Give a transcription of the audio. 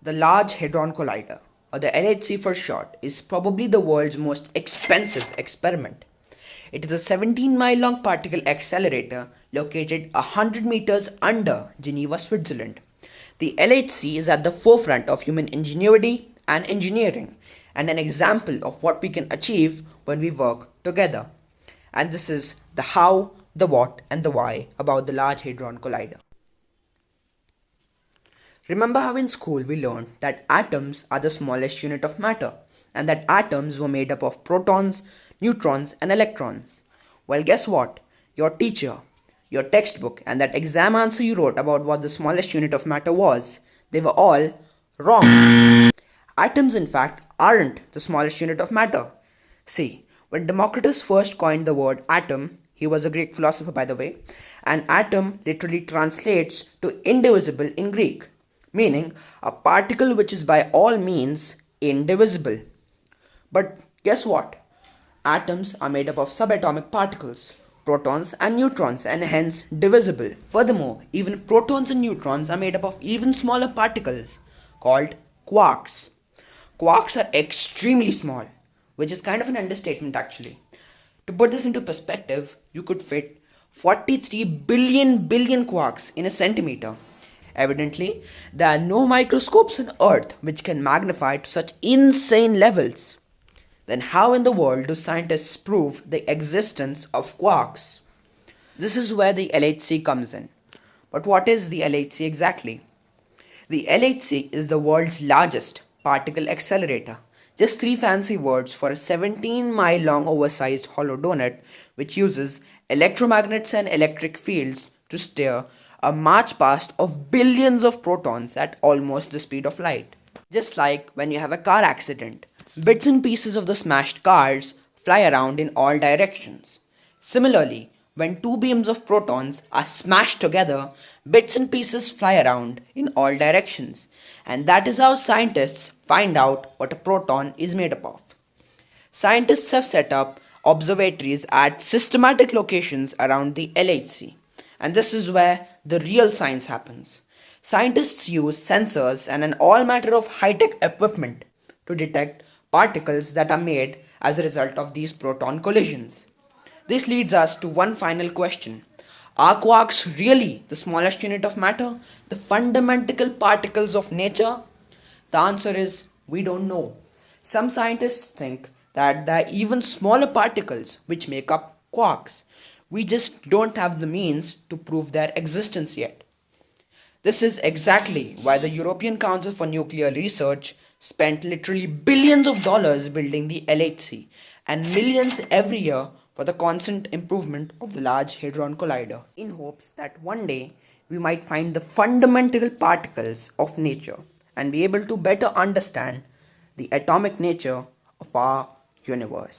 The Large Hadron Collider, or the LHC for short, is probably the world's most expensive experiment. It is a 17-mile-long particle accelerator located 100 meters under Geneva, Switzerland. The LHC is at the forefront of human ingenuity and engineering, and an example of what we can achieve when we work together. And this is the how, the what, and the why about the Large Hadron Collider. Remember how in school we learned that atoms are the smallest unit of matter and that atoms were made up of protons, neutrons, and electrons? Well, guess what? Your teacher, your textbook, and that exam answer you wrote about what the smallest unit of matter was, they were all wrong. Atoms, in fact, aren't the smallest unit of matter. See, when Democritus first coined the word atom, he was a Greek philosopher by the way, and atom literally translates to indivisible in Greek, meaning a particle which is by all means indivisible. But guess what? Atoms are made up of subatomic particles, protons and neutrons, and hence divisible. Furthermore, even protons and neutrons are made up of even smaller particles called quarks. Quarks are extremely small, which is kind of an understatement actually. To put this into perspective, you could fit 43 billion quarks in a centimeter. Evidently, there are no microscopes on Earth which can magnify to such insane levels. Then how in the world do scientists prove the existence of quarks? This is where the LHC comes in. But what is the LHC exactly? The LHC is the world's largest particle accelerator. Just three fancy words for a 17-mile long oversized hollow donut which uses electromagnets and electric fields to steer a march past of billions of protons at almost the speed of light. Just like when you have a car accident, bits and pieces of the smashed cars fly around in all directions. Similarly, when two beams of protons are smashed together, bits and pieces fly around in all directions. And that is how scientists find out what a proton is made up of. Scientists have set up observatories at systematic locations around the LHC. And this is where the real science happens. Scientists use sensors and an all matter of high-tech equipment to detect particles that are made as a result of these proton collisions. This leads us to one final question. Are quarks really the smallest unit of matter? The fundamental particles of nature? The answer is we don't know. Some scientists think that there are even smaller particles which make up quarks. We just don't have the means to prove their existence yet. This is exactly why the European Council for Nuclear Research spent literally billions of dollars building the LHC and millions every year for the constant improvement of the Large Hadron Collider, in hopes that one day we might find the fundamental particles of nature and be able to better understand the atomic nature of our universe.